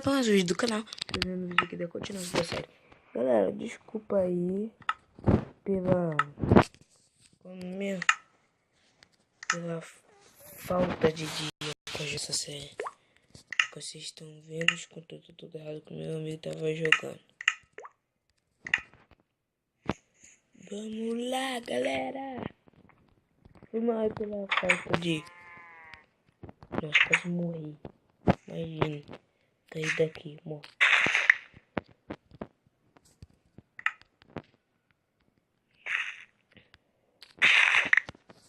para mais vídeos do canal. Fazendo vídeo aqui da continuação da série. Galera, desculpa aí pela falta de dia com essa série. Vocês estão vendo os conteúdos tudo errado que meu amigo tava jogando. Vamos lá, galera. Foi mal pela falta de... Nossa, quase morri. Imagina, cair daqui, morro.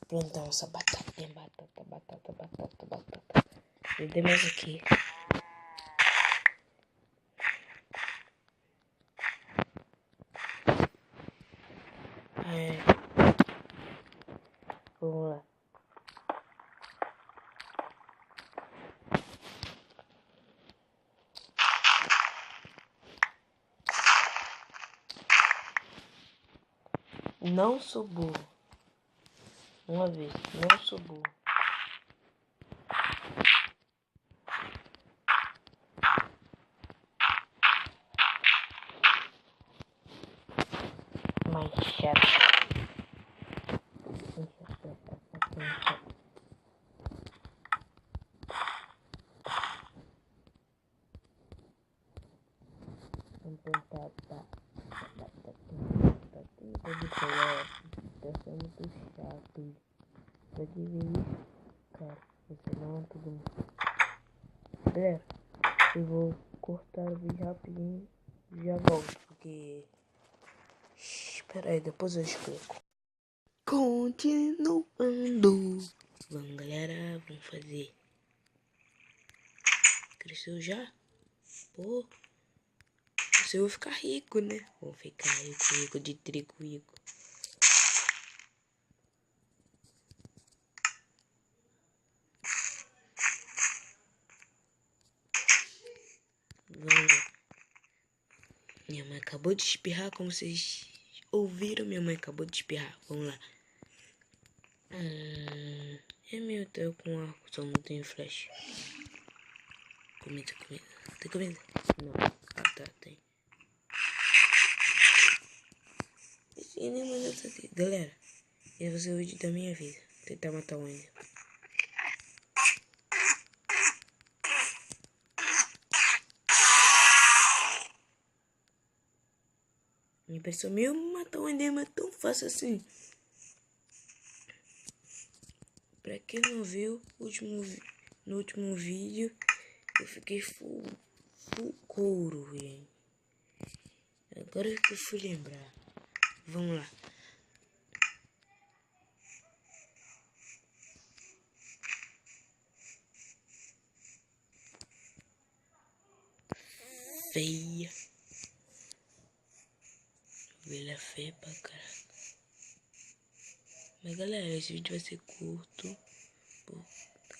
Plantar essa batata. Tem batata. Eu dei mais aqui. Vamos lá. Não sou burro. Uma vez, não sou burro. Mais chato. Vamos tentar Tá muito chato. Pode ver isso, cara. Você não é tudo. Galera, eu vou cortar o vídeo rapidinho e já volto, porque... Espera aí, depois eu explico. Continuando. Vamos, galera, vamos fazer. Cresceu já? Pô, eu vou ficar rico, né? Vou ficar rico de trigo rico. Vamos lá. Minha mãe acabou de espirrar, como vocês ouviram. Minha mãe acabou de espirrar. Vamos lá. É meu, tô com arco, só não tenho flash. Comida. Tem comida? Não. Ah, tá, tem. Esse nem mandou isso aqui. Galera, esse vai ser o vídeo da minha vida. Tentar matar o Ender. Minha pessoa mesmo matar o Ender, mas é tão fácil assim. Pra quem não viu, no último vídeo, eu fiquei full couro, gente. Agora que eu fui lembrar. Vamos lá. Feia. Ovelha feia pra caraca. Mas galera, esse vídeo vai ser curto.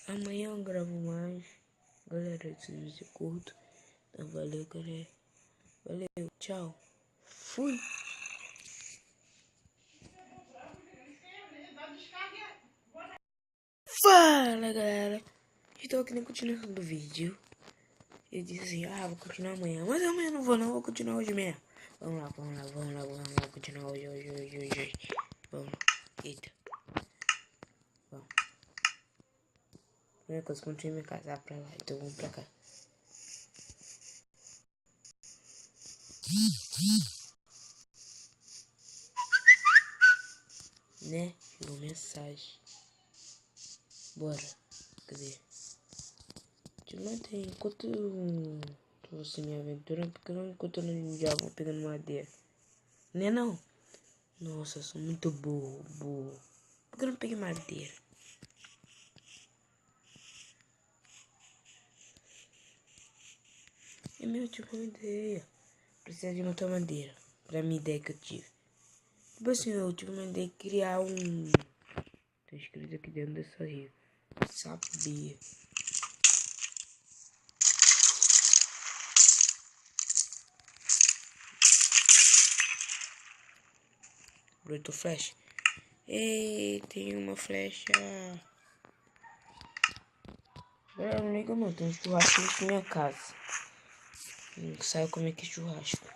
Amanhã eu gravo mais. Galera, esse vídeo vai ser curto. Então valeu, galera. Valeu, tchau. Fui. Fala, galera. Estou aqui na continuação do vídeo. Eu disse assim, vou continuar amanhã. Mas amanhã não vou continuar hoje mesmo. Vamos lá. Continuar hoje. Vamos lá. Eita. Vamos. Primeira coisa, continuei minha casa pra lá. Então vamos pra cá. Né? Chegou mensagem. Bora. Cadê? Te mantém enquanto eu tô assim minha aventura, porque não enquanto eu não já vou pegando madeira. Né não? Nossa, eu sou muito burro. Por que eu não peguei madeira? É minha última ideia. Precisa de muita madeira. Pra minha ideia que eu tive. Tipo assim, eu tive uma ideia de criar um... Tá escrito aqui dentro dessa rio. Sabia. Brotou flecha. Ei, tem uma flecha. Não liga não, tem um churrasco aqui na minha casa. Sabe como é que é churrasco?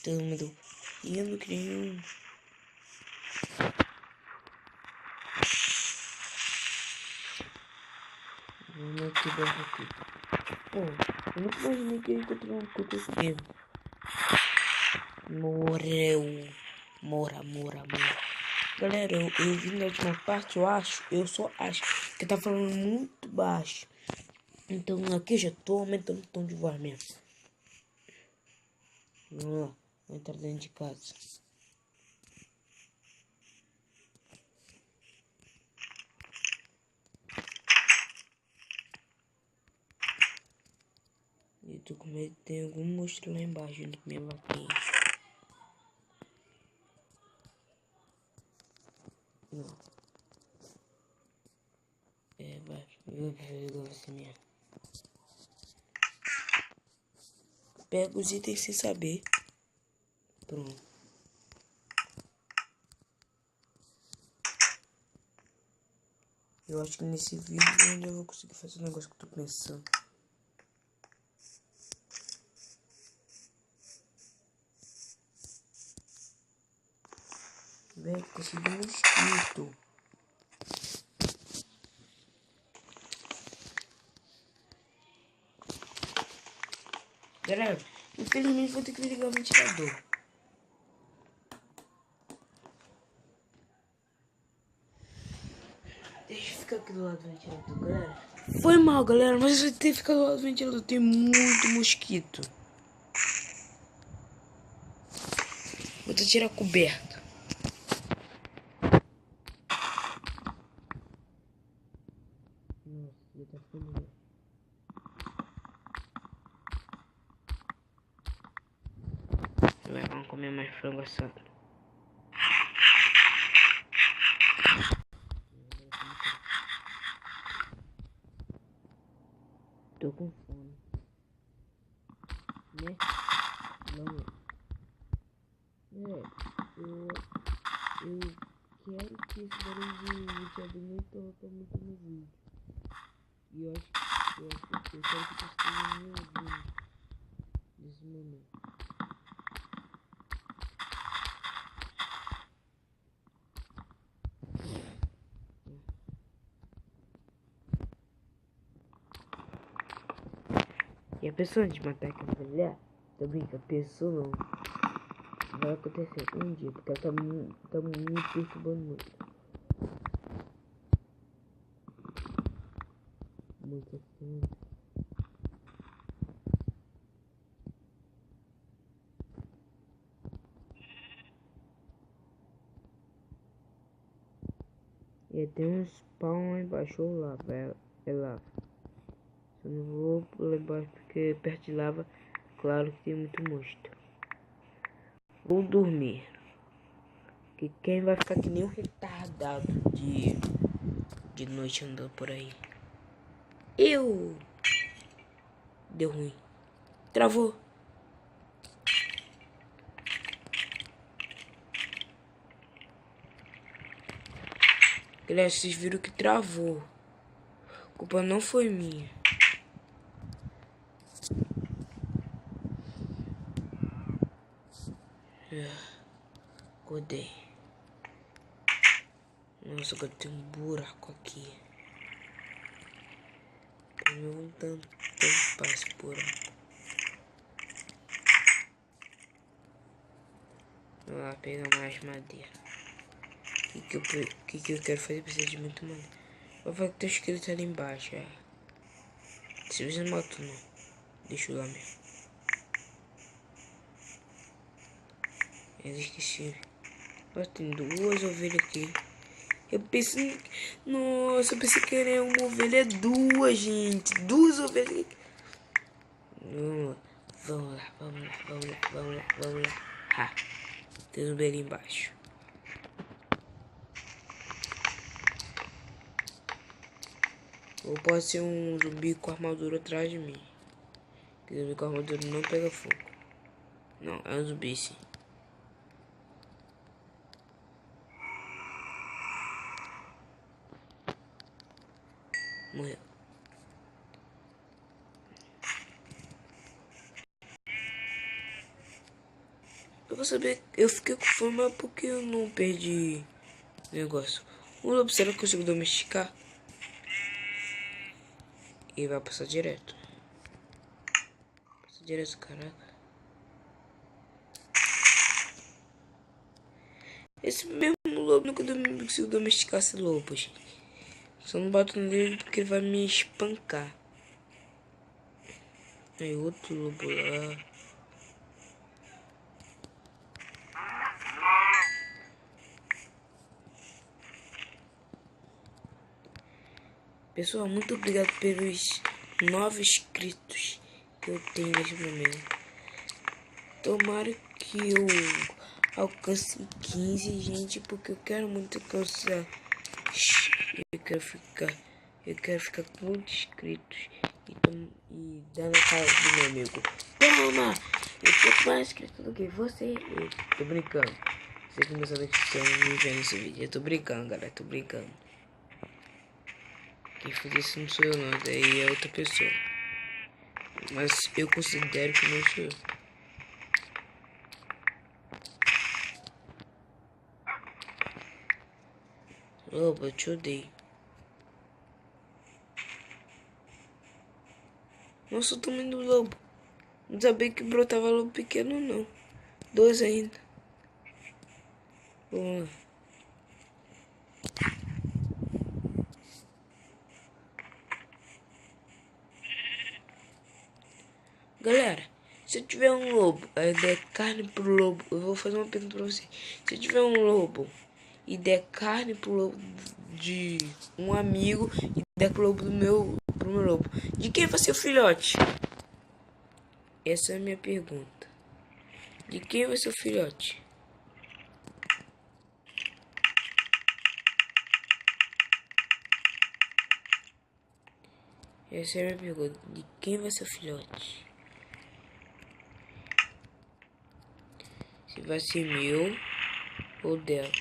Todo mundo indo que nem um. Vamos aqui dentro aqui. Pô, eu nunca imaginei que eu ia encontrar um coco aqui. Morreu. Mora. Galera, eu vi na última parte, eu só acho que tá falando muito baixo. Então aqui eu já tô aumentando o tom de voz mesmo. Vamos lá, vou entrar dentro de casa. Eu tô com medo que tem algum monstro lá embaixo junto com minha vaquinha. Não. Vai. Eu vou assim mesmo. Pega os itens sem saber. Pronto. Eu acho que nesse vídeo ainda eu vou conseguir fazer o negócio que eu tô pensando. Velho, consegui um mosquito. Galera, infelizmente vou ter que ligar o ventilador. Deixa eu ficar aqui do lado do ventilador, galera. Foi mal, galera, mas eu vou ter que ficar do lado do ventilador. Tem muito mosquito. Vou ter que tirar a coberta. Nossa, já tá ficando. Vamos comer mais frango assado. Tô com fome. Né? Vamos. Eu quero que esse barulho de ventilador não interrompa muito no vídeo. E eu quero que vocês estejam me ouvindo nesse momento. E a pessoa de matar aquela mulher, também que a pessoa não vai acontecer um dia, porque ela tá me perturbando muito. Muito assim. E tem uns spawn lá embaixo, ou lava, é lava. Eu não vou lá embaixo porque perto de lava, claro que tem muito monstro. Vou dormir. Que quem vai ficar que nem um retardado de noite andando por aí? Eu! Deu ruim. Travou. Galera, vocês viram que travou. A culpa não foi minha. Acordei. Nossa, agora tem um buraco aqui. Eu não tanto esse buraco. Vamos lá pegar mais madeira. O que eu quero fazer? Precisa de muito madeira. Vou ver que tá escrito ali embaixo. Se você não matou, não. Deixa eu lá mesmo. Eu esqueci. Mas tem duas ovelhas aqui. Eu pensei. Nossa, eu pensei que era uma ovelha. Duas, gente. Duas ovelhas. Vamos lá. Ah, tem um ali embaixo. Ou pode ser um zumbi com armadura atrás de mim. Que zumbi com armadura não pega fogo. Não, é um zumbi sim. Morreu. Eu vou saber. Eu fiquei com fome, mas por que eu não perdi negócio? O lobo, será que eu consigo domesticar? E vai passar direto. Passa direto, caraca. Esse mesmo lobo, nunca consigo domesticar esse lobo, gente. Só não bato nele porque ele vai me espancar. Aí outro lobo lá. Pessoal, muito obrigado pelos 9 inscritos que eu tenho neste momento. Tomara que eu alcance 15, gente, porque eu quero muito alcançar. Eu quero ficar com muitos inscritos e dar na cara do meu amigo. Toma! Eu tô mais inscrito do que você. Eu tô brincando. Sei que meus amigos estão me vendo nesse vídeo. Eu tô brincando, galera. Tô brincando. Quem fez isso não sou eu, não. Daí é outra pessoa. Mas eu considero que não sou eu. Lobo, eu te odeio. Nossa, o tamanho do lobo. Não sabia que brotava lobo pequeno, não. 2 ainda. Vamos lá. Galera, se eu tiver um lobo e der carne pro lobo, eu vou fazer uma pergunta pra você. Se eu tiver um lobo e der carne pro lobo de um amigo e der pro lobo pro meu lobo, de quem vai ser o filhote? Essa é a minha pergunta. De quem vai ser o filhote? Essa é a minha pergunta. De quem vai ser o filhote? Se vai ser meu ou dela.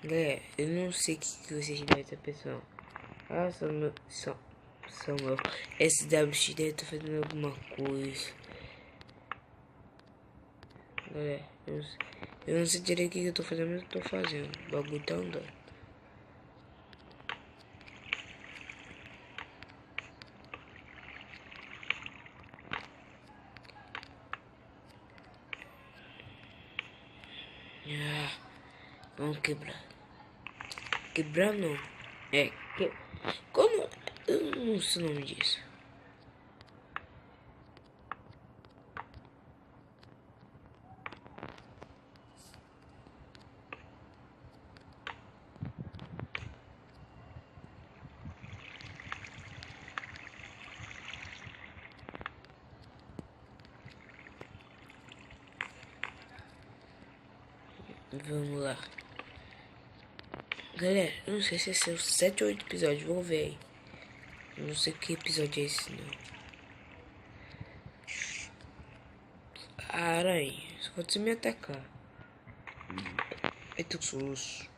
Galera, eu não sei o que vocês devem estar pensando. Ah, são meu SWX deve estar fazendo alguma coisa. Galera, eu não sei direito o que eu tô fazendo, mas eu tô fazendo. O bagulho tá andando. Ah, vamos quebrar. Quebrar não. É, como? Eu não sei o nome disso. Vamos lá. Galera, eu não sei se esse é o 7 ou 8 episódios. Vamos ver aí. Eu não sei que episódio é esse, não. A aranha. Só pode você me atacar. É tu sus.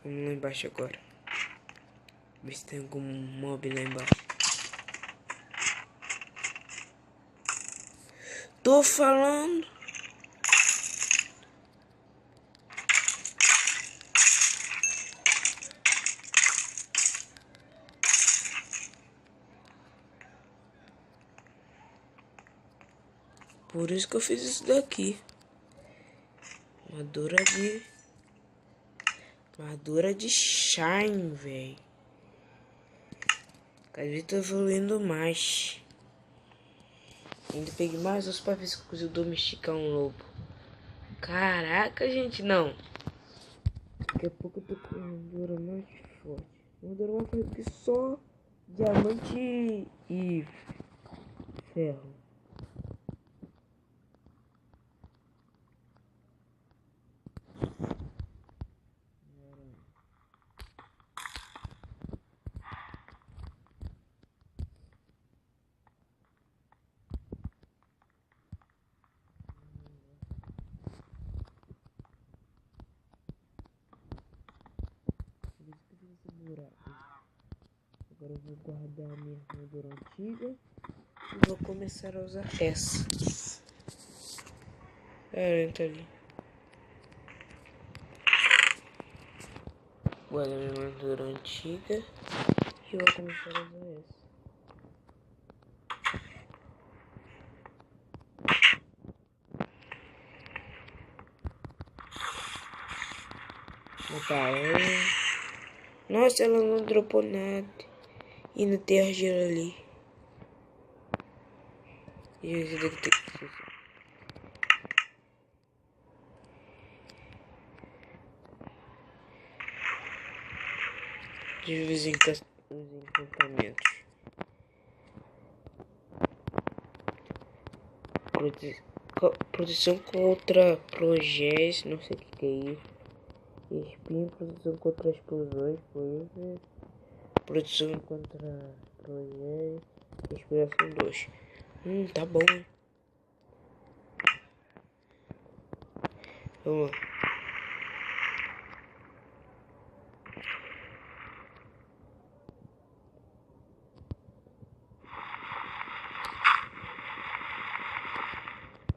Vamos lá embaixo agora. Ver se tem algum mob lá embaixo. Tô falando. Por isso que eu fiz isso daqui. Armadura de Shine, velho. Cada vez tô evoluindo mais. Ainda peguei mais os pra ver se eu consigo domesticar um lobo. Caraca, gente, não. Daqui a pouco eu tô com uma armadura mais forte. Uma armadura mais forte que só diamante e ferro. Agora eu vou guardar a minha armadura antiga e vou começar a usar essa. Entra ali. Guardar minha armadura antiga e vou começar a usar essa. Nossa, ela não dropou nada. E não tem argila ali. Deixa eu ver os encantamentos. Proteção contra progés, não sei o que é isso. Espinho, proteção contra explosões, coisas. Proteção contra progés. Inspiração 2. Tá bom, hein? Vamos lá.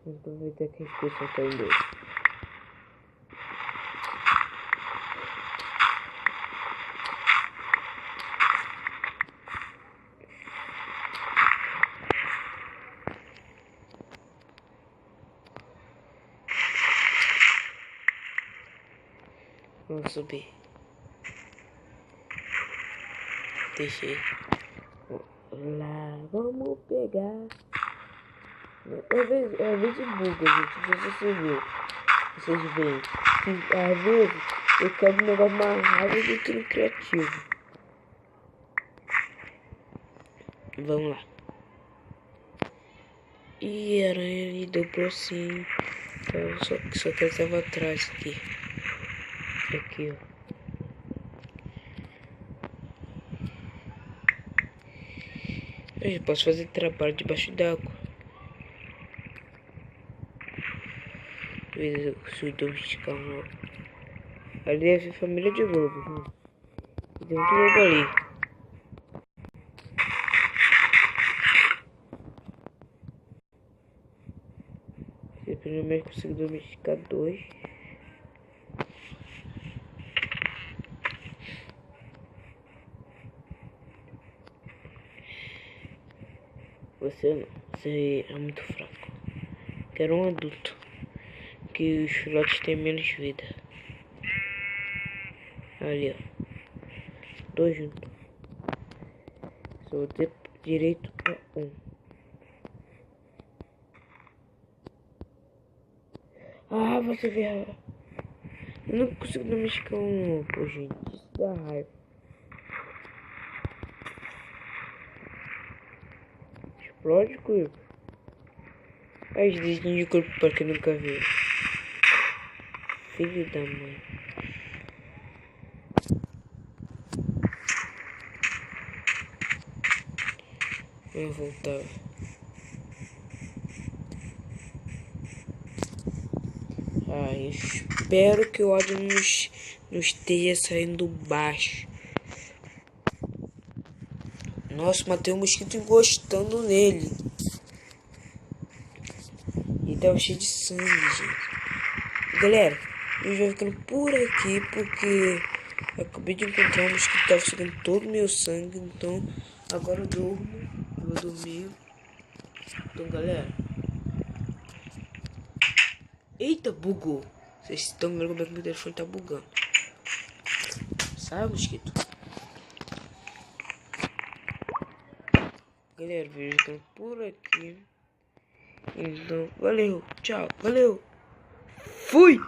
Vamos aproveitar que a expressão tá em 2. Vamos subir. Deixei. Lá, vamos pegar. Às vezes buga, gente. Não sei se você viu. Vocês veem. Que às vezes eu quero um negócio mais rápido do que no criativo. Vamos lá. Ih, aranha ali dobrou sim. Só que eu tava atrás aqui. Aqui, ó. Eu posso fazer trabalho debaixo d'água. Se eu domesticar um lobo. Ali é a família de lobos, né? E tem muito lobo ali. Eu pelo menos consigo domesticar 2. Você não, você é muito fraco. Quero um adulto. Que os filhotes têm menos vida. Ali, ó. 2 juntos. Só vou ter direito a 1. Ah, você vê. Eu não consigo domesticar um lobo, gente. Isso dá raiva. Explode, Cuico. As dedinhos de corpo para quem nunca viu. Filho da mãe. Vamos voltar. Eu espero que o ódio não esteja saindo baixo. Nossa, matei um mosquito encostando nele. E tava cheio de sangue, gente. Galera, eu já vou ficando por aqui porque eu acabei de encontrar um mosquito que tava sugando todo o meu sangue. Então agora eu durmo. Eu vou dormir. Então, galera. Eita, bugou. Vocês estão vendo como é que meu telefone tá bugando. Sai, mosquito. Galera, vejo ficando por aqui. Então, valeu. Tchau. Valeu. Fui.